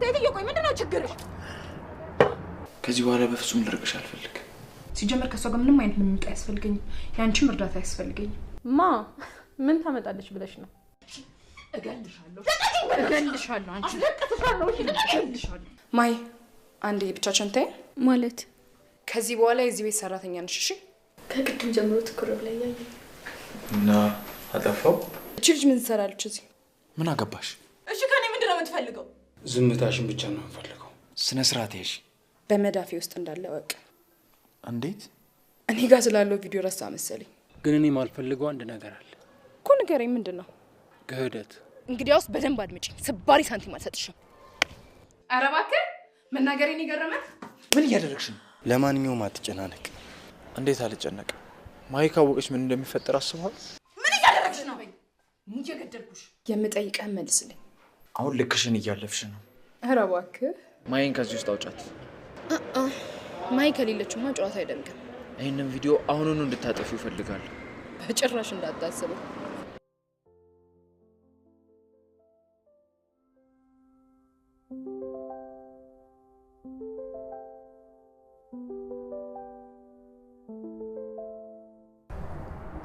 ሴትዮ ቆይ ምንድነው ችግርሽ? ከዚህ በኋላ በፍጹም ልርቅሽ አልፈልግም። ሲጀመር ከሷ ጋር ምንም አይነት ልምምድ አያስፈልገኝም። ያንቺም እርዳታ አያስፈልገኝም። ማ ምን ታመጣለች ብለሽ ነው? እገልሻለሁ አንቺ እገልሻለሁ። ማይ አንዴ ብቻችን ተይ ማለት ከዚህ በኋላ የዚህ ቤት ሰራተኛ ነሽ እሺ? ከቅድም ጀምሮ ትኩረት ላይ ያየ እና አጠፋው። እቺ ልጅ ምን ትሰራለች እዚህ? ምን አገባሽ? እሺ ከኔ ምንድነው የምትፈልገው? ዝምታሽን ብቻ ነው የምፈልገው። ስነ ስርዓት ያሽ በመዳፌ ውስጥ እንዳለ ወቅ እንዴት? እኔ ጋር ስላለው ቪዲዮ ረሳ መሰለኝ። ግን እኔ ማልፈልገው አንድ ነገር አለ። እኮ ንገረኝ ምንድነው? ክህደት። እንግዲያውስ በደንብ አድምጪኝ። ስባሪ ሳንቲም አልሰጥሽም። ኧረ እባክህ መናገሬን ይገርማል። ምን እያደረግሽ ነው? ለማንኛውም አትጨናነቅ። እንዴት አልጨነቅ? ማይ ካወቀች ምን እንደሚፈጠር አስበዋል? ምን እያደረግሽ ነው? በይ ሙዬ ገደልኩሽ። የምጠይቀህ መልስልኝ። አሁን ልክሽን እያለፍሽ ነው። ኧረ እባክህ ማይን ከዚህ ውስጥ አውጫት። ማይ ከሌለችማ ጨዋታ አይደምቅም። ይሄንን ቪዲዮ አሁኑኑ እንድታጠፊው እፈልጋለሁ። በጭራሽ እንዳታስበው።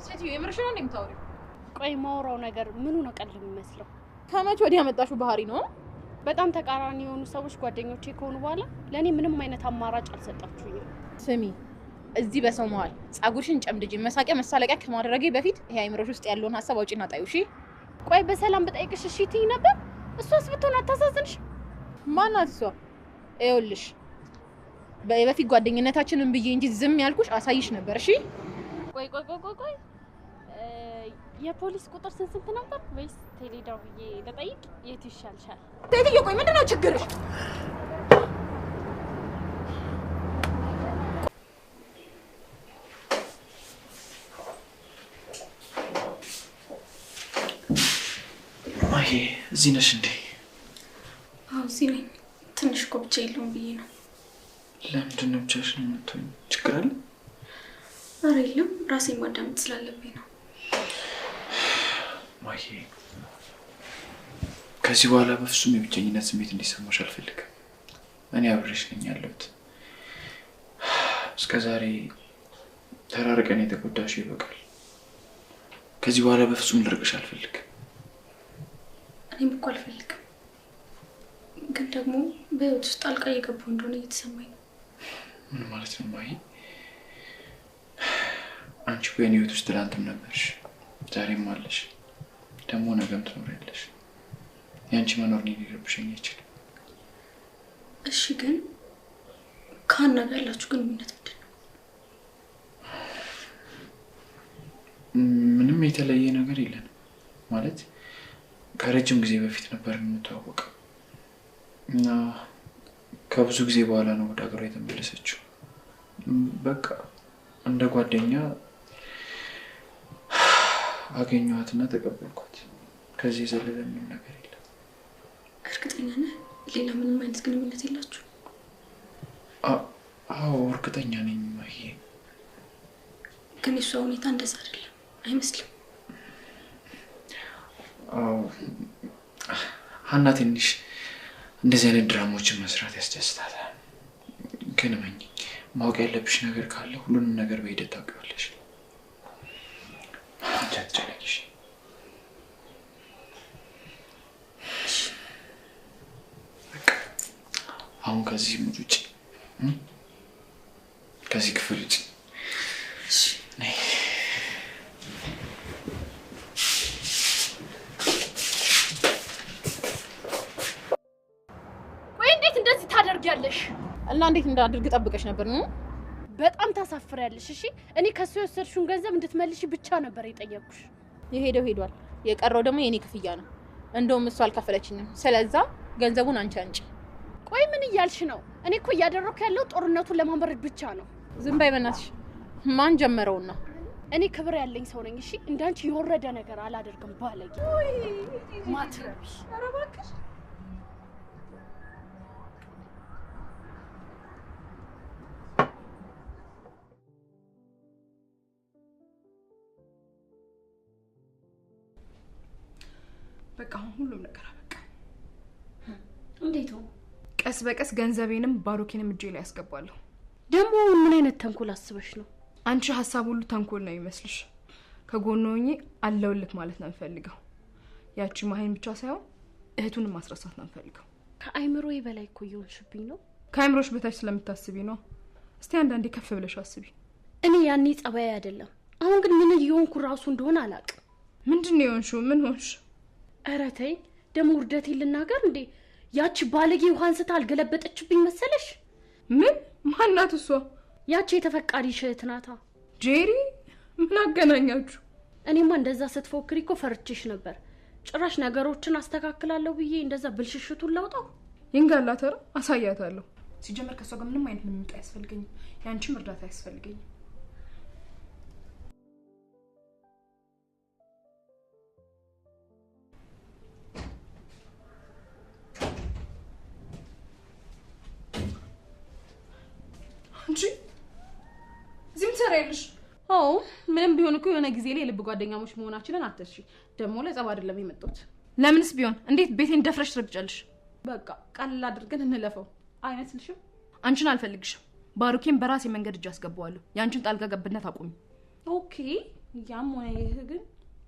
ሴትዮ የምርሽን ነው እንደምታወሪው? ቆይ ማውራው ነገር ምኑ ነው ቀልድ የሚመስለው? ከመቼ ወዲህ ያመጣሽው ባህሪ ነው? በጣም ተቃራኒ የሆኑ ሰዎች ጓደኞቼ ከሆኑ በኋላ ለኔ ምንም አይነት አማራጭ አልሰጣችሁኝም። ስሚ እዚህ በሰው መሃል ጻጉርሽን ጨምድጂ መሳቂያ መሳለቂያ ከማድረጌ በፊት ይሄ አይምሮሽ ውስጥ ያለውን ሐሳብ አውጪና ጣዩ። እሺ ቆይ በሰላም በጠይቅሽ እሺ ትይ ነበር? እሷስ ብትሆን አታሳዝንሽ? ማናት እሷ? ይኸውልሽ በፊት ጓደኝነታችንን ብዬ እንጂ ዝም ያልኩሽ አሳይሽ ነበር። እሺ ቆይ የፖሊስ ቁጥር ስንት ነበር? ወይስ ቴሌዳው ብዬ ለጠይቅ የት ይሻልሻል? ሴትዮ ቆይ ምንድነው ችግርሽ? ማይ እዚህ ነሽ እንዴ? አዎ እዚህ ነኝ። ትንሽ እኮ ብቻ የለውም ብዬ ነው። ለምንድን ነው ብቻሽን የምትሆኝ? ችግር አለ? ኧረ የለም ራሴን ማዳመጥ ስላለብኝ ነው። ማይ ከዚህ በኋላ በፍጹም የብቸኝነት ስሜት እንዲሰማሽ አልፈልግም። እኔ አብሬሽ ነኝ ያለሁት። እስከዛሬ ተራርቀን የተጎዳሽ ይበቃል። ከዚህ በኋላ በፍጹም ልርቅሽ አልፈልግም። እኔም እኮ አልፈልግም፣ ግን ደግሞ በህይወት ውስጥ ጣልቃ እየገባሁ እንደሆነ እየተሰማኝ ነው። ምን ማለት ነው ማይ? አንቺ በእኔ ህይወት ውስጥ ትላንትም ነበርሽ፣ ዛሬም አለሽ፣ ደግሞ ነገም ትኖሪያለሽ። ያንቺ መኖር እኔን ሊረብሸኝ አይችልም። እሺ ግን ከሀና ጋር ያላችሁ ግንኙነት ምንድን ነው? ምንም የተለየ ነገር የለንም። ማለት ከረጅም ጊዜ በፊት ነበር የምንተዋወቀው እና ከብዙ ጊዜ በኋላ ነው ወደ ሀገሯ የተመለሰችው። በቃ እንደ ጓደኛ አገኘኋትና ተቀበልኳት። ከዚህ የዘለለ ምንም ነገር የለም። እርግጠኛ ነህ? ሌላ ምንም አይነት ግንኙነት የላችሁ? አዎ እርግጠኛ ነኝ ማሂ። ግን የሷ ሁኔታ እንደዛ አይደለም አይመስልም? አዎ ሀና ትንሽ እንደዚህ አይነት ድራማዎችን መስራት ያስደስታታል። ግን እመኚ፣ ማወቅ ያለብሽ ነገር ካለ ሁሉንም ነገር በሂደት ታውቂዋለሽ። አትጨነቂሽ። አሁን ከዚህ ውጪ፣ ከዚህ ክፍል ውጪ። ወይ እንዴት እንደዚህ ታደርጊያለሽ? እና እንዴት እንዳድርግ ጠብቀሽ ነበር ነው? በጣም ታሳፍሪያለሽ። እሺ እኔ ከሱ የወሰድሽውን ገንዘብ እንድትመልሺ ብቻ ነበር የጠየቅኩሽ። የሄደው ሄዷል። የቀረው ደግሞ የኔ ክፍያ ነው። እንደውም እሱ አልከፈለችኝም። ስለዛ ገንዘቡን አንቺ አንጪ። ቆይ ምን እያልሽ ነው? እኔ እኮ እያደረኩ ያለው ጦርነቱን ለማንበረድ ብቻ ነው። ዝም በይ በእናትሽ። ማን ጀመረውና? እኔ ክብር ያለኝ ሰው ነኝ። እሺ እንዳንቺ የወረደ ነገር አላደርግም። ባለጌ ማትረቢ። ኧረ እባክሽ በቃ ሁሉም ነገር አበቃ። እንዴት ነው? ቀስ በቀስ ገንዘቤንም ባሩኬንም እጄ ላይ ያስገባለሁ። ደግሞ ምን አይነት ተንኮል አስበሽ ነው? አንቺ ሐሳብ ሁሉ ተንኮል ነው ይመስልሽ? ከጎኑ ሆኜ አለውልክ ማለት ነው የምፈልገው። ያቺ ማሂን ብቻ ሳይሆን እህቱንም ማስረሳት ነው የምፈልገው። ከአይምሮዬ በላይ እኮ እየሆንሽብኝ ነው። ከአይምሮሽ በታች ስለምታስቢ ነው። እስቲ አንዳንዴ ከፍ ብለሽ አስቢ። እኔ ያኔ ጸባይ አይደለም። አሁን ግን ምን እየሆንኩ ራሱ እንደሆነ አላውቅም። ምንድነው የሆንሽው? ምን ሆንሽ? ኧረ ተይ ደግሞ ውርደቴን ልናገር እንዴ? ያቺ ባለጌ ውሃን ስታ አልገለበጠችብኝ መሰለሽ? ምን ማናት እሷ? ያቺ የተፈቃሪ እህት ናታ። ጄሪ ምን አገናኛችሁ? እኔማ እንደዛ ስትፎክሪ እኮ ፈርቼሽ ነበር። ጭራሽ ነገሮችን አስተካክላለሁ ብዬ እንደዛ ብልሽሽቱን ላውጣው። ይንጋላተር አሳያታለሁ። ሲጀመር ከሷ ጋር ምንም አይነት ልምምጥ አያስፈልገኝም። ያንቺም እርዳታ አያስፈልገኝም። አንቺ ዝም ትሰሪያለሽ? አዎ ምንም ቢሆን እኮ የሆነ ጊዜ ላይ ልብ ጓደኛሞች መሆናችንን አትርሺ። ደግሞ ለጸብ አይደለም የመጣሁት። ለምንስ ቢሆን እንዴት ቤቴን ደፍረሽ ትረግጫለሽ? በቃ ቀለል አድርገን እንለፈው አይመስልሽም? አንቺን አልፈልግሽም። ባሩኬን በራሴ መንገድ እጅ አስገባዋለሁ። ያንቺን ጣልቃ ገብነት አቁሚ። ኦኬ ያም ሆነ ይህ ግን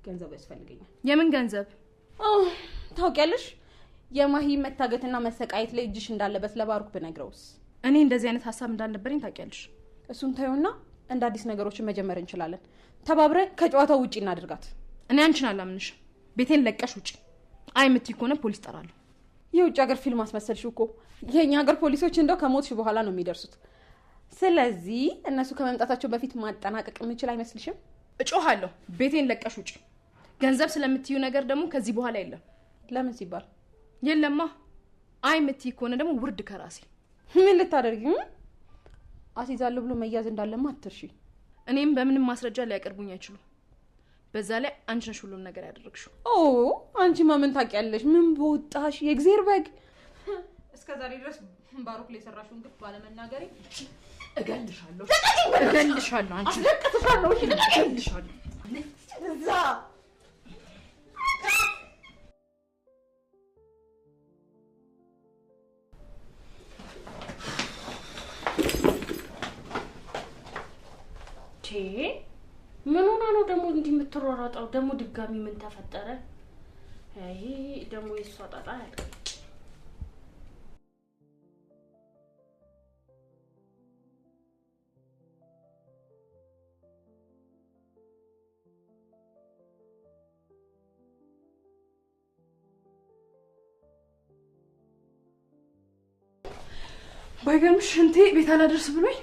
ገንዘብ ያስፈልገኛል። የምን ገንዘብ? ታውቂያለሽ የማሂ መታገትና መሰቃየት ላይ እጅሽ እንዳለበት ለባሩክ ብነግረውስ? እኔ እንደዚህ አይነት ሀሳብ እንዳልነበረኝ ታውቂያለሽ። እሱን ታዩና እንደ አዲስ ነገሮችን መጀመር እንችላለን። ተባብረን ከጨዋታው ውጪ እናድርጋት። እኔ አንቺን አላምንሽም። ቤቴን ለቀሽ ውጪ። አይ የምትይ ከሆነ ፖሊስ ጠራለሁ። የውጭ ሀገር ፊልም አስመሰልሽ እኮ። የኛ ሀገር ፖሊሶች እንደው ከሞትሽ በኋላ ነው የሚደርሱት። ስለዚህ እነሱ ከመምጣታቸው በፊት ማጠናቀቅ የምንችል አይመስልሽም? እጮሃለሁ። ቤቴን ለቀሽ ውጪ። ገንዘብ ስለምትዩ ነገር ደግሞ ከዚህ በኋላ የለም። ለምን ሲባል? የለማ። አይ የምትይ ከሆነ ደግሞ ውርድ ከራሴ። ምን ልታደርጊ? አሲዛለሁ ብሎ መያዝ እንዳለማ አትርሺ። እኔም በምንም ማስረጃ ሊያቀርቡኝ አይችሉም። በዛ ላይ አንቺ ነሽ ሁሉም ነገር ያደረግሽው። አንቺማ ምን ታውቂያለሽ? ምን በወጣሽ የእግዚአብሔር በግ። እስከዛሬ ድረስ ባሩክ ላይ ሰራሽውን ግፍ ባለመናገሬ እገልሻለሁ። እገልሻለሁ። አንቺ አስለቅስሻለሁ። እገልሻለሁ። እዛ ምን ሆና ነው ደግሞ እንዲህ የምትሯሯጠው? ደግሞ ድጋሚ ምን ተፈጠረ? አይ ደግሞ የሷ ጣጣ ያለ ባይገርምሽ እንቴ ቤት አላደርስ ብሎኝ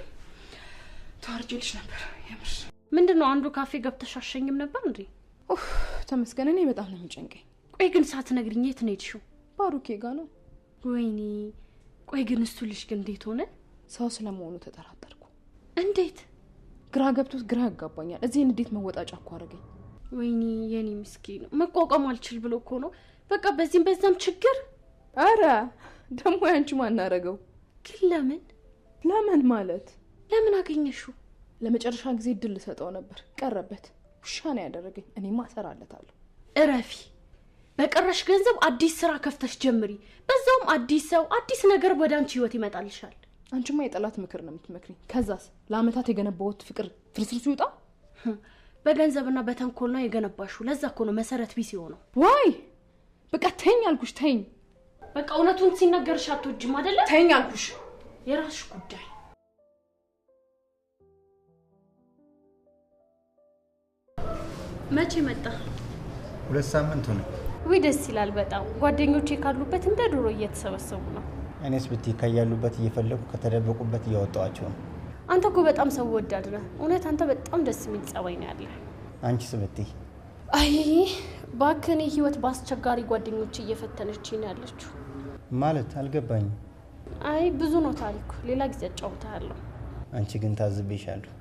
ተዋርጄልሽ ነበር። የምር ምንድነው? አንዱ ካፌ ገብተሽ አሸኝም ነበር እንዴ? ተመስገን። እኔ በጣም ነው የሚጨንቀኝ። ቆይ ግን ሳትነግሪኝ የት ነው የሄድሽው? ባሩኬ ጋር ነው። ወይኔ ቆይ ግን እሱ ልጅ ግን እንዴት ሆነ? ሰው ስለመሆኑ ተጠራጠርኩ። እንዴት? ግራ ገብቶት ግራ ያጋባኛል። እዚህ እንዴት መወጣጫ እኮ አደረገኝ። ወይኔ የኔ ምስኪን መቋቋም አልችል ብሎ እኮ ነው። በቃ በዚህም በዛም ችግር። አረ ደግሞ ያንቺ ማን አደረገው? ግን ለምን ማለት ለምን አገኘሽው? ለመጨረሻ ጊዜ እድል ልሰጠው ነበር፣ ቀረበት። ውሻ ነው ያደረገኝ። እኔማ እሰራለታለሁ። እረፊ። በቀረሽ ገንዘብ አዲስ ስራ ከፍተሽ ጀምሪ። በዛውም አዲስ ሰው አዲስ ነገር ወደ አንቺ ህይወት ይመጣልሻል። አንቺማ የጠላት ምክር ነው የምትመክሪኝ። ከዛስ ለአመታት የገነባሁት ፍቅር ፍርስርሱ ይውጣ። በገንዘብና በተንኮል ነው የገነባሽው። ለዛ እኮ ነው መሰረት ቢስ የሆነው። ዋይ በቃ ተኝ አልኩሽ። ተኝ በቃ እውነቱን ሲነገርሽ አትወጂም አይደለ? ተኝ አልኩሽ። የራስሽ ጉዳይ። መቼ መጣ? 2 ሳምንት ሆነ። ወይ ደስ ይላል በጣም። ጓደኞቼ ካሉበት እንደ ድሮ እየተሰበሰቡ ነው። እኔስ ብትይ ከያሉበት እየፈለኩ ከተደበቁበት እያወጣዋቸው ነው። አንተ እኮ በጣም ሰው ወዳድ ነህ። እውነት አንተ በጣም ደስ የሚል ጸባይ ነው ያለህ። አንቺስ ብትይ? አይ ባክኔ ህይወት በአስቸጋሪ ጓደኞቼ እየፈተነችኝ ነው ያለችው። ማለት አልገባኝም። አይ ብዙ ነው ታሪኩ። ሌላ ጊዜ አጫውታለሁ። አንቺ ግን ታዝቤሻለሁ።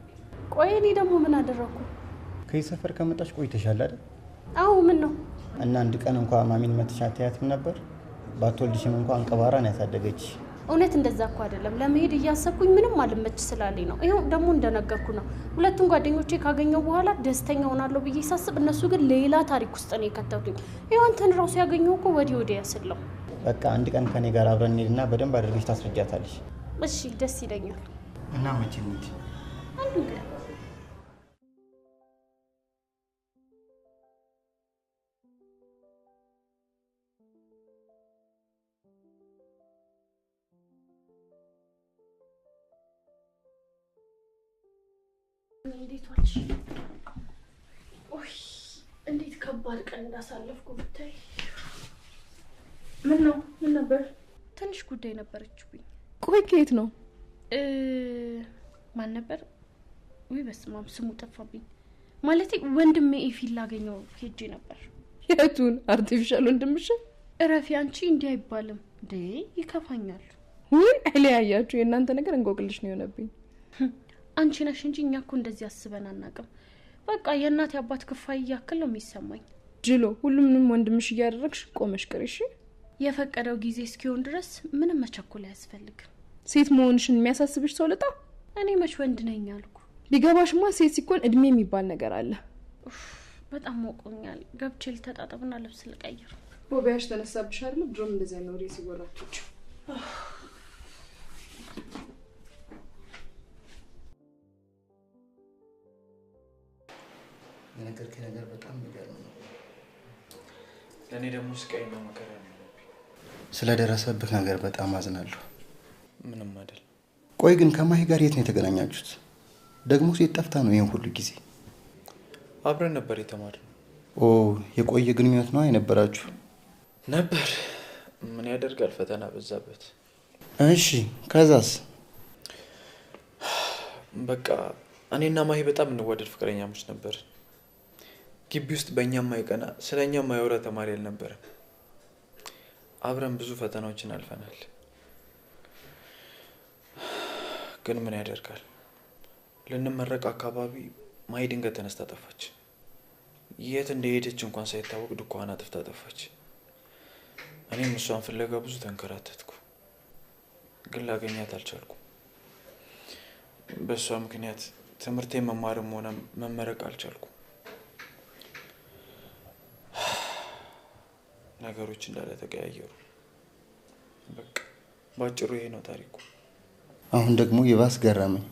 ቆይ እኔ ደግሞ ምን አደረኩ? ከዚህ ሰፈር ከመጣሽ ቆይተሻል አይደል? አዎ ምን ነው? እና አንድ ቀን እንኳን ማሚን መተሻተያትም ነበር? ባትወልድሽም እንኳን ቀባራን ያሳደገች። እውነት እንደዛ እኮ አይደለም። ለመሄድ እያሰብኩኝ ምንም አልመች ስላለኝ ነው። ይሄው ደግሞ እንደነገርኩ ነው። ሁለቱም ጓደኞቼ ካገኘው በኋላ ደስተኛ ሆናለሁ ብዬ ሳስብ እነሱ ግን ሌላ ታሪክ ውስጥ ነው የከተቱኝ። ይሄው አንተን ራሱ ያገኘው እኮ ወዲህ ያስለው። በቃ አንድ ቀን ከኔ ጋር አብረን እንሄድና በደንብ አድርገሽ ታስረጃታለሽ። እሺ ደስ ይለኛል። እና መቼ እንሂድ? አንዱ ቀን እንዴት ዋልሽ? ኦይ እንዴት ከባድ ቀን እንዳሳለፍኩ ብታይ። ምን ነው? ምን ነበር? ትንሽ ጉዳይ ነበረችብኝ። ቆይ ከየት ነው? ማን ነበር? ወይ በስመ አብ ስሙ ጠፋብኝ። ማለቴ ወንድሜ ኤፊን ላገኘው ሄጄ ነበር። የቱን አርቲፊሻል ወንድምሽ? እረፊ አንቺ እንዲህ አይባልም እንዴ ይከፋኛል። ወይ አይለያያችሁ የእናንተ ነገር እንቆቅልሽ ነው የሆነብኝ። አንቺ ነሽ እንጂ እኛ እኮ እንደዚህ አስበን አናውቅም። በቃ የእናት አባት ክፋይ ያክል ነው የሚሰማኝ። ጅሎ ሁሉንም ወንድምሽ እያደረግሽ ቆመሽ ቅሪሽ። የፈቀደው ጊዜ እስኪሆን ድረስ ምንም መቸኮል አያስፈልግም። ሴት መሆንሽን የሚያሳስብሽ ሰው ልጣ? እኔ መች ወንድ ነኝ አልኩ። ቢገባሽማ ሴት ሲኮን እድሜ የሚባል ነገር አለ። በጣም ሞቆኛል። ገብቼ ልተጣጠብና ልብስ ልቀይር። ቦቢያሽ ተነሳብሽ አይደል? ድሮም እንደዛ ነው ሬስ ይወራችሁት። የነገርከኝ ነገር በጣም የሚገርም ነው። ለእኔ ደግሞ ስቃይና መከራ ነው። ስለደረሰብህ ነገር በጣም አዝናለሁ። ምንም አይደል። ቆይ ግን ከማሂ ጋር የት ነው የተገናኛችሁት? ደግሞ ሴት ጠፍታ ነው ይሄን ሁሉ ጊዜ? አብረን ነበር የተማርነው። ኦ የቆየ ግንኙነት ነው የነበራችሁ? ነበር። ምን ያደርጋል ፈተና በዛበት። እሺ ከዛስ? በቃ እኔና ማሂ በጣም እንዋደድ ፍቅረኛሞች ነበር። ግቢ ውስጥ በእኛም ማይቀና ስለኛም ማይወራ ተማሪ አልነበረም። አብረን ብዙ ፈተናዎችን አልፈናል። ግን ምን ያደርጋል ልንመረቅ አካባቢ ማሂ ድንገት ተነስታ ጠፋች። የት እንደሄደች እንኳን ሳይታወቅ ዱካዋን አጥፍታ ጠፋች። እኔም እሷን ፍለጋ ብዙ ተንከራተትኩ፣ ግን ላገኛት አልቻልኩም። በሷ ምክንያት ትምህርቴን መማርም ሆነ መመረቅ አልቻልኩም። ነገሮች እንዳለ ተቀያየሩ። በቃ ባጭሩ ይሄ ነው ታሪኩ። አሁን ደግሞ የባስ ገረመኝ።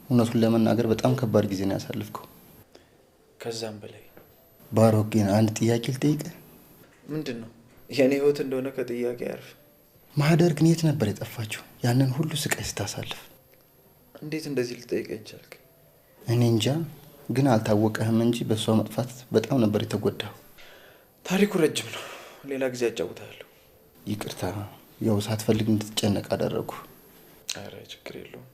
እውነቱን ለመናገር በጣም ከባድ ጊዜ ነው ያሳለፍከው። ከዛም በላይ ባሮክ ግን አንድ ጥያቄ ልጠይቅህ። ምንድነው? የኔ ህይወት እንደሆነ ከጥያቄ ያርፍ። ማህደር ግን የት ነበር የጠፋችው ያንን ሁሉ ስቃይ ስታሳልፍ? እንዴት እንደዚህ ልጠይቀኝ ቻልክ? እኔ እንጃ፣ ግን አልታወቀህም እንጂ በሷ መጥፋት በጣም ነበር የተጎዳው። ታሪኩ ረጅም ነው፣ ሌላ ጊዜ አጫውታለሁ። ይቅርታ፣ ያው ሳትፈልግ እንድትጨነቅ አደረኩ። አረ ችግር የለውም።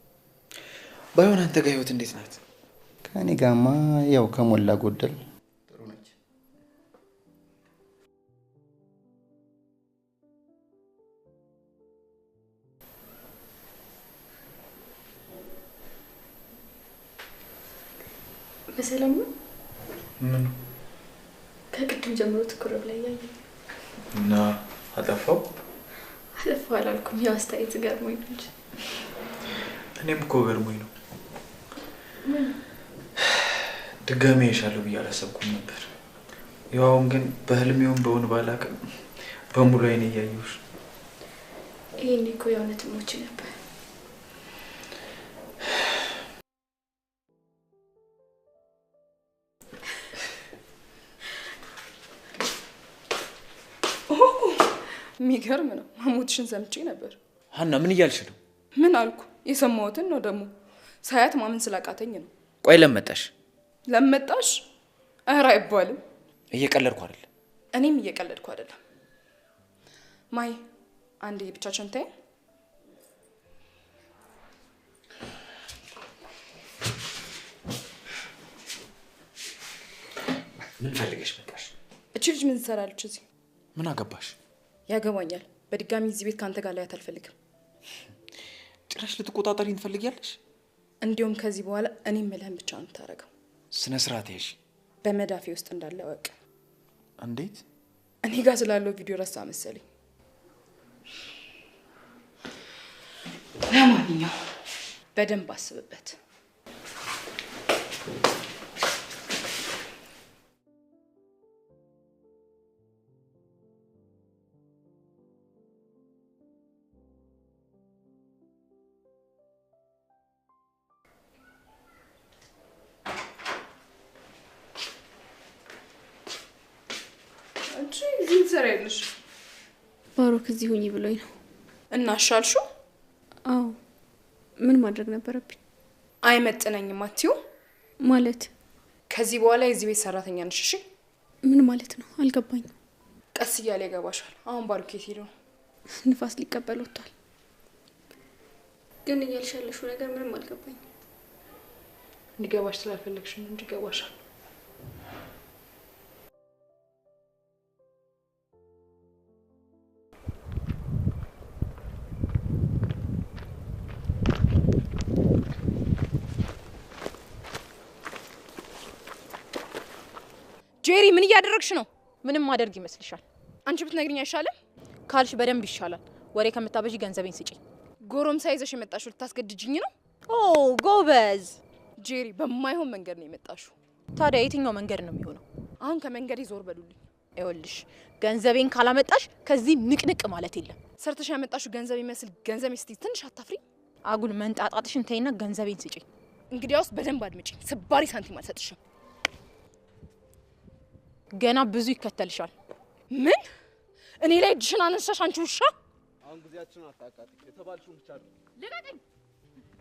ባይሆን አንተ ጋር ህይወት እንዴት ናት? ከኔ ጋማ ያው ከሞላ ጎደል ጥሩ ነች። በሰላም ነው? ምን ከቅድም ጀምሮ ትኩር ብላ ያየ እና አጠፋው አላልኩም። ያው አስተያየት ገርሞኝ እንጂ እኔም እኮ ገርሞኝ ነው። ድጋሜ ይሻለው ብዬ አላሰብኩም ነበር። ያውን ግን በህልሜውም በውን ባላቅም በሙሉ አይኔ እያየሁሽ። ይሄን እኮ የእውነት ሞች ነበር። የሚገርም ነው። ማሞትሽን ሰምቼ ነበር። ሀና ምን እያልሽ ነው? ምን አልኩ? የሰማሁትን ነው ደግሞ። ሳያት ማመን ስላቃተኝ ነው። ቆይ ለመጣሽ ለመጣሽ? ኧረ አይባልም። እየቀለድኩ አይደል? እኔም እየቀለድኩ አይደለም። ማይ አንዴ ብቻችን ታይ። ምን ፈልገሽ መጣሽ? እቺ ልጅ ምን ትሰራለች እዚህ? ምን አገባሽ? ያገባኛል። በድጋሚ እዚህ ቤት ካንተ ጋር ላይ አልፈልግም። ጭራሽ ልትቆጣጠሪኝ ትፈልጊያለሽ? እንዲሁም ከዚህ በኋላ እኔ ምልህን ብቻ ነው የምታረገው። ስነ ስርዓት ያሽ። በመዳፌ ውስጥ እንዳለ ወቅ። እንዴት? እኔ ጋር ስላለው ቪዲዮ ረሳ መሰለኝ። ለማንኛውም በደንብ አስብበት። እዚህ ትሰሪያለሽ? ባሮክ እዚህ ሁኚ ብሎኝ ነው። እና አሻልሹ? አዎ። ምን ማድረግ ነበረብኝ? አይመጥነኝም አትዩ? ማለት ከዚህ በኋላ የዚህ ቤት ሰራተኛ ነሽ እሺ? ምን ማለት ነው? አልገባኝም። ቀስ እያለ ይገባሻል። አሁን ባሮክ የት ሄዶ? ንፋስ ሊቀበል ወጥቷል። ግን እያልሽ ያለሽው ነገር ምንም አልገባኝም። እንዲገባሽ ስላልፈለግሽ ነው እንጂ ይገባሻል። ጄሪ ምን እያደረግሽ ነው? ምንም ማደርግ ይመስልሻል? አንቺ ብትነግሪኝ አይሻልም? ካልሽ በደንብ ይሻላል። ወሬ ከምታበዢ ገንዘቤን ስጪኝ። ጎረምሳ ይዘሽ የመጣሽው ልታስገድጂኝ ነው? ኦ ጎበዝ ጄሪ፣ በማይሆን መንገድ ነው የመጣሽው። ታዲያ የትኛው መንገድ ነው የሚሆነው? አሁን ከመንገዴ ዞር በሉልኝ። ይኸውልሽ ገንዘቤን ካላመጣሽ ከዚህ ንቅንቅ ማለት የለም። ሰርተሽ ያመጣሽው ገንዘብ ይመስል ገንዘብ ስትይ ትንሽ አታፍሪ? አጉል መንጣጣትሽን ተይና ገንዘቤን ስጪኝ። እንግዲያውስ በደንብ አድምጪኝ። ስባሪ ሳንቲም አልሰጥሽም። ገና ብዙ ይከተልሻል። ምን? እኔ ላይ እጅሽን አነሳሽ አንቺ ውሻ? አሁን ጊዜያችንን አታቃጥቂ። የተባልሽውን ብቻ አድርጊ። ልቀቀኝ!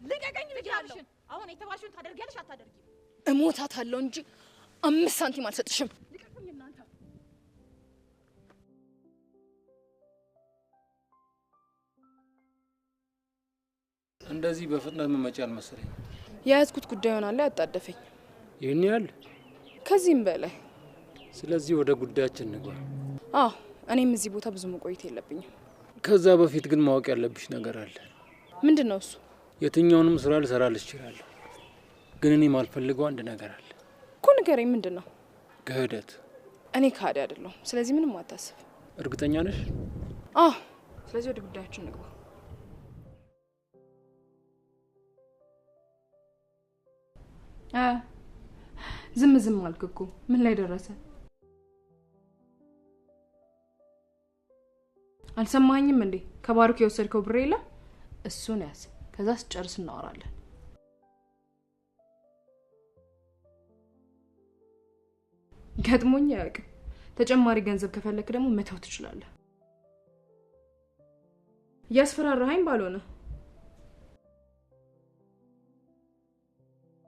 ልቀቀኝ! ልቀቀኝ! አሁን የተባልሽውን ታደርጊያለሽ አታደርጊም? እሞታታለሁ እንጂ 5 ሳንቲም አልሰጥሽም። ልቀቁኝ እናንተ! እንደዚህ በፍጥነት መመጫ አልመሰለኝ። የያዝኩት ጉዳይ ሆናለ ያጣደፈኝ። ይሄን ያህል? ከዚህም በላይ። ስለዚህ ወደ ጉዳያችን እንግባ። አዎ፣ እኔም እዚህ ቦታ ብዙ መቆየት የለብኝም። ከዛ በፊት ግን ማወቅ ያለብሽ ነገር አለ። ምንድነው እሱ? የትኛውንም ስራ ልሰራልሽ እችላለሁ፣ ግን እኔ ማልፈልገው አንድ ነገር አለ። እኮ ንገረኝ። ምንድነው? ክህደት። እኔ ካዲ አይደለሁም። ስለዚህ ምንም አታስብ። እርግጠኛ ነሽ? አዎ። ስለዚህ ወደ ጉዳያችን እንግባ። ዝም አልክ እኮ። ምን ላይ ደረሰ? አልሰማኸኝም እንዴ? ከባሩክ የወሰድከው ብር የለ? እሱን ያዝ። ከዛ ስጨርስ እናወራለን። ገጥሞኝ አያውቅም። ተጨማሪ ገንዘብ ከፈለክ ደግሞ መተው ትችላለህ። እያስፈራራኸኝ ባልሆነ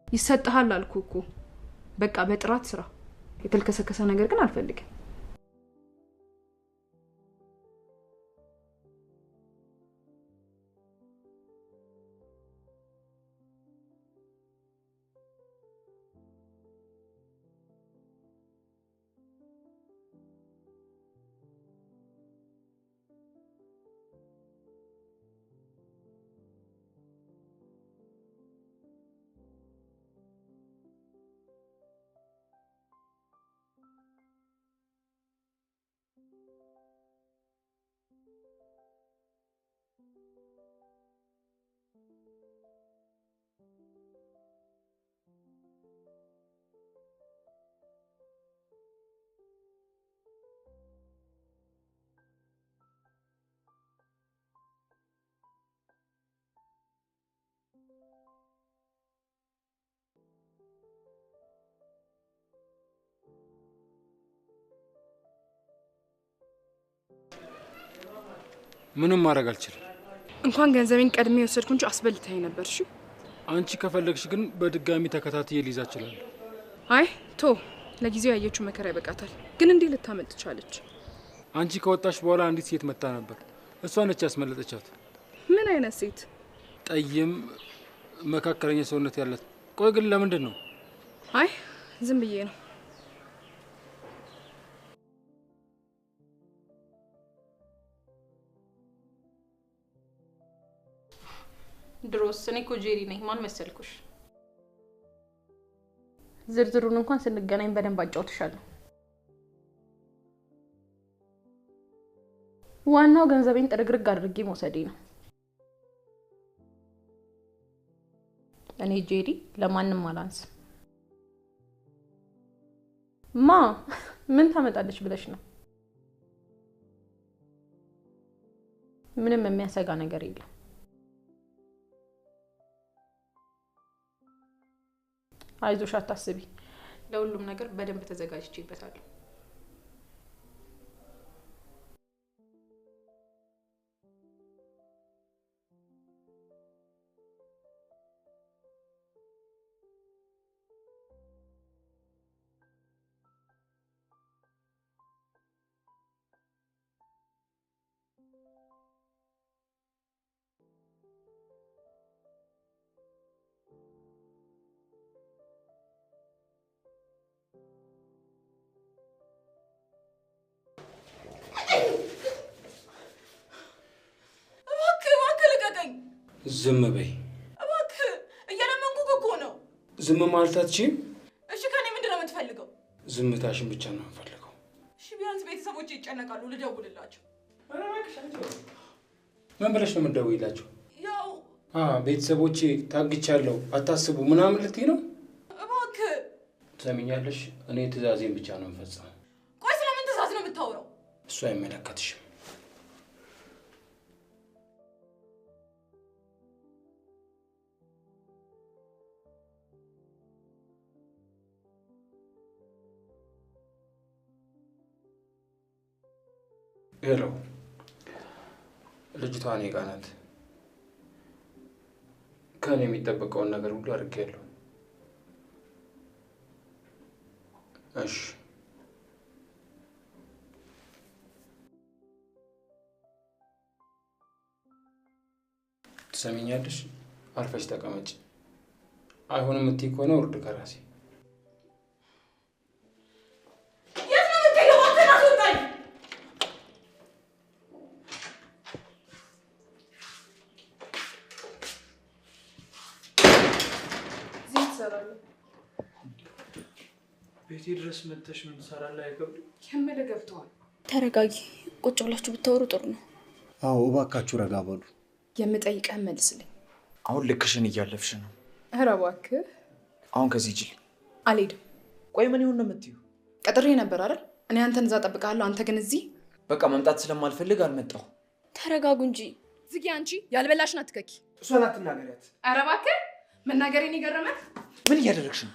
ይሰጥሃል አልኩ እኮ። በቃ በጥራት ስራ። የተልከሰከሰ ነገር ግን አልፈልግም። ምንም ማድረግ አልችልም። እንኳን ገንዘቤን ቀድሜ ወሰድኩ እንጂ አስበልተኸኝ ነበር። እሺ አንቺ ከፈለግሽ ግን በድጋሚ ተከታትዬ ሊይዛ እችላለሁ። አይ ቶ ለጊዜው ያየችው መከራ ይበቃታል። ግን እንዴ ልታመልጥ ቻለች? አንቺ ከወጣሽ በኋላ አንዲት ሴት መጣ ነበር። እሷ ነች ያስመለጠቻት። ምን አይነት ሴት? ጠይም መካከለኛ ሰውነት ያላት። ቆይ ግን ለምንድን ነው? አይ ዝም ብዬ ነው። ድሮስ እኔ እኮ ጄሪ ነኝ። ማን መሰልኩሽ? ዝርዝሩን እንኳን ስንገናኝ በደንብ አጫውትሻለሁ። ዋናው ገንዘቤን ጥርግርግ አድርጌ መውሰዴ ነው። እኔ ጄሪ ለማንም አላንስም። ማ ምን ታመጣለች ብለሽ ነው? ምንም የሚያሰጋ ነገር የለም። አይዞሽ አታስቢ። ለሁሉም ነገር በደንብ ተዘጋጅቼበታለሁ። እባክህ ልቀቀኝ። ዝም በይ እባክህ፣ እየለመንኩህ እኮ ነው። ዝም ማለት አትችይም? እሺ ከኔ ምንድን ነው የምትፈልገው? ዝምታሽን ብቻ ነው የምፈልገው። እሺ ቢያንስ ቤተሰቦቼ ይጨነቃሉ፣ ልደውልላቸው። ምን ብለሽ ነው የምትደውይላቸው? ያው ቤተሰቦቼ ታግቻለሁ አታስቡ ምናምን ልትይ ነው? እባክህ ትሰሚኛለሽ? እኔ ትእዛዜን ብቻ ነው የምፈጽመው። ቆይ ስለምን ትእዛዝ ነው የምታወራው? እሱ አይመለከትሽም። ሄሎ፣ ልጅቷ እኔ ጋ ናት። ከእኔ የሚጠበቀውን ነገር ሁሉ አድርጌያለሁ። እሺ ትሰሚኛለሽ? አርፈሽ ተቀመጭ። አይሆንም የምትይ ከሆነ ውርድ ከራሴ። ቤቴ ድረስ መጥተሽ ምን ትሰራለህ? አይገብም? የምልህ ገብቶሃል? ተረጋጊ። ቁጭ ብላችሁ ብታወሩ ጥሩ ነው። አዎ እባካችሁ ረጋ በሉ። የምጠይቀህን መልስልኝ። አሁን ልክሽን እያለፍሽ ነው። ኧረ እባክህ አሁን ከዚህ ጅል አልሄድም። ቆይ ምን ይሁን ነው የምትይው? ቀጥሬ ነበር አይደል? እኔ አንተን እዛ እጠብቅሃለሁ፣ አንተ ግን እዚህ። በቃ መምጣት ስለማልፈልግ አልመጣሁም። ተረጋጉ እንጂ። ዝጊ። አንቺ ያልበላሽን አትከኪ። እሷን አትናገሪያት። ኧረ እባክህ መናገሬን ይገረመህ። ምን እያደረግሽ ነው?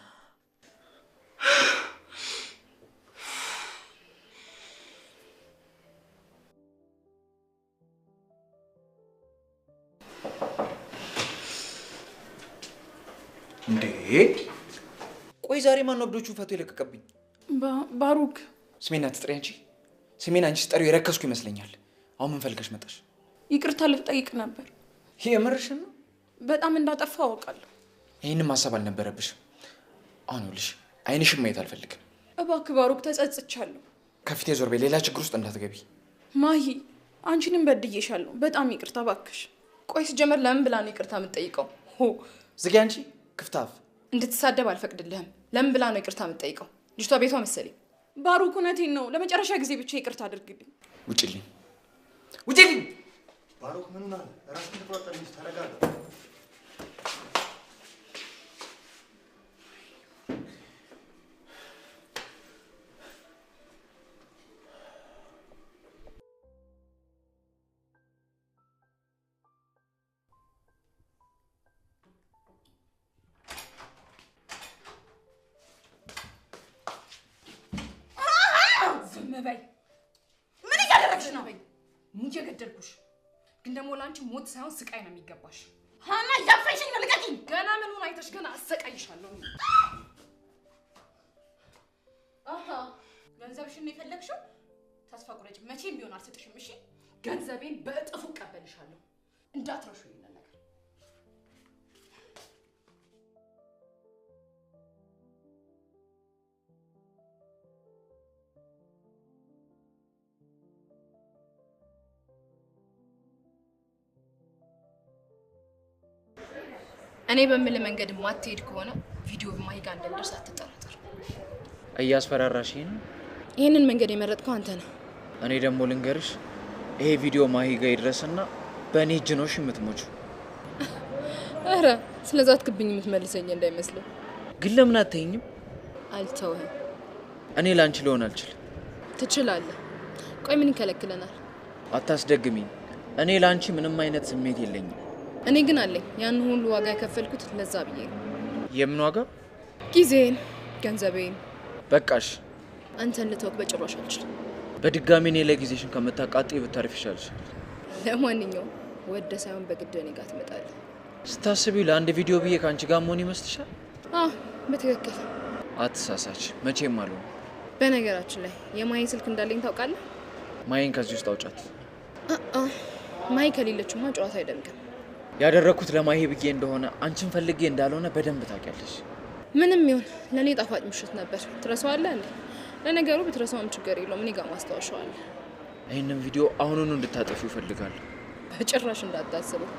እንዴ ቆይ ዛሬ ማን ነው አብዶቹን ፈቶ የለቀቀብኝ? ባሩክ። ስሜን አትጥሪ አንቺ። ስሜን አንቺ ስጠሪው የረከስኩ ይመስለኛል። አሁን ምን ፈልገሽ መጣሽ? ይቅርታ ልጠይቅ ነበር። የምርሽን ነው? በጣም እንዳጠፋ አውቃለሁ። ይህንን ማሰብ አልነበረብሽም። አሁን ይኸውልሽ አይንሽም ማየት አልፈልግም። እባክህ ባሩክ፣ ተጸጽቻለሁ። ከፊቴ ዞር በይ፣ ሌላ ችግር ውስጥ እንዳትገቢ። ማሂ፣ አንቺንም በድዬሻለሁ። በጣም ይቅርታ እባክሽ። ቆይ ሲጀመር ለምን ብላ ነው ይቅርታ የምትጠይቀው? ዝጊ አንቺ ክፍታፍ። እንድትሳደብ አልፈቅድልህም። ለምን ብላ ነው ይቅርታ የምትጠይቀው? ልጅቷ ቤቷ መሰለኝ። ባሩክ፣ እውነቴን ነው። ለመጨረሻ ጊዜ ብቻ ይቅርታ አድርግልኝ። ውጭልኝ፣ ውጭልኝ። ባሩክ ምን ሆናል? ራስን ተቆጣጠር እንጂ ተረጋጋ። ዝም በይ። ምን እያደረግሽ ነው? ሙዬ ገደልኩሽ። ግን ደግሞ ለአንቺ ሞት ሳይሆን ስቃይ ነው የሚገባሽ። ሀና፣ እያፈንሽኝ ነው። ልቀቂኝ። ገና ምኑን አይተሽ ገና አሰቃይሻለሁ። ገንዘብሽን ነው የፈለግሽው? ተስፋ ቁረጭ። መቼም ቢሆን አልሰጥሽም። እሺ፣ ገንዘቤን በእጥፉ እቀበልሻለሁ። እንዳትረሹ ይሄንን ነገር። እኔ በምል መንገድ ማትሄድ ከሆነ ቪዲዮ ማሂ ጋር እንደምደርስ አትጠራጠር። እያስፈራራሽ ነው። ይሄንን መንገድ የመረጥከው አንተ ነህ። እኔ ደግሞ ልንገርሽ፣ ይሄ ቪዲዮ ማሂ ጋር ይድረስና በእኔ እጅ ነው የምትሞቹ። ኧረ ስለዛ አትክብኝ የምትመልሰኝ እንዳይመስለው። ግን ለምን አትተኝም? አልተውህም። እኔ ላንቺ ልሆን አልችልም። ትችላለህ። ቆይ ምን ይከለክለናል? አታስደግሚኝ። እኔ ላንቺ ምንም አይነት ስሜት የለኝም። እኔ ግን አለኝ። ያን ሁሉ ዋጋ የከፈልኩት ለዛ ብዬ ነው። የምን ዋጋ? ጊዜን፣ ገንዘቤን። በቃሽ። አንተን ልተውክ በጭራሽ አልችልም። በድጋሚ እኔ ላይ ጊዜሽን ከምታቃጥይ ብታርፍ ይሻልሻል። ለማንኛውም ወደ ሳይሆን በግድ እኔ ጋር ትመጣለህ። ስታስቢው ለአንድ ቪዲዮ ብዬ ከአንቺ ጋር መሆን ይመስልሻል? አዎ በትክክል። አትሳሳች። መቼም አልሆነ። በነገራችን ላይ የማሂ ስልክ እንዳለኝ ታውቃለህ? ማሂን ከዚህ ውስጥ አውጫት። ማሂ ከሌለችማ ጨዋታ አይደምቅም። ያደረኩት ለማሂ ብዬ እንደሆነ አንቺን ፈልጌ እንዳልሆነ በደንብ ታውቂያለሽ። ምንም ይሁን ለኔ ጣፋጭ ምሽት ነበር። ትረሳዋለህ እንዴ? ለነገሩ ብትረሳውም ችግር የለውም። እኔ ጋር ማስታወሻው አለ። ይህንን ቪዲዮ አሁኑኑ እንድታጠፊው እፈልጋለሁ። በጭራሽ እንዳታስበው።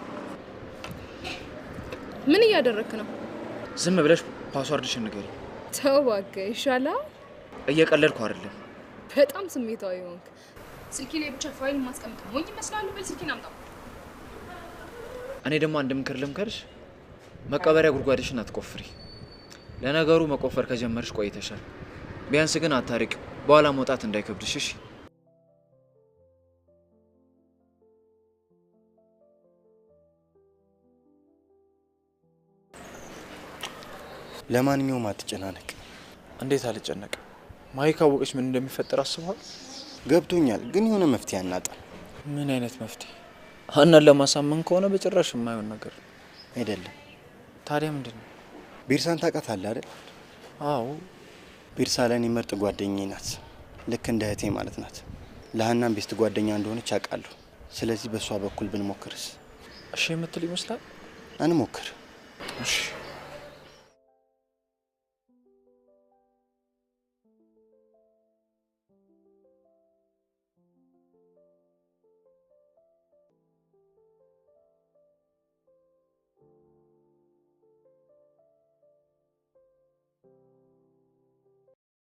ምን እያደረክ ነው? ዝም ብለሽ ፓስዋርድሽን ንገሪኝ። ተው እባክህ ይሻላል። እየቀለድኩ አይደለም። በጣም ስሜታዊ ሆንክ። ስልኬ ላይ ብቻ ፋይል ማስቀመጥ ሞኝ ይመስላል። በል ስልኬን አምጣ። እኔ ደግሞ አንድ ምክር ልምከርሽ፣ መቀበሪያ ጉድጓድሽን አትቆፍሪ። ለነገሩ መቆፈር ከጀመርሽ ቆይተሻል። ቢያንስ ግን አታርቂ፣ በኋላ መውጣት እንዳይከብድሽ እሺ? ለማንኛውም አትጨናነቅ። እንዴት አልጨነቅ? ማሂ ካወቀች ምን እንደሚፈጠር አስበዋል? ገብቶኛል፣ ግን የሆነ መፍትሄ አናጣ። ምን አይነት መፍትሄ? ሀናን ለማሳመን ከሆነ በጭራሽ የማይሆን ነገር አይደለም። ታዲያ ምንድን ነው? ቤርሳን ታውቃታለህ አይደል? አዎ። ቤርሳ ለእኔ ምርጥ ጓደኛዬ ናት። ልክ እንደ እህቴ ማለት ናት። ለሀናም ቤስት ጓደኛ እንደሆነች አውቃለሁ። ስለዚህ በእሷ በኩል ብንሞክርስ? እሺ የምትል ይመስላል። እንሞክር። እሺ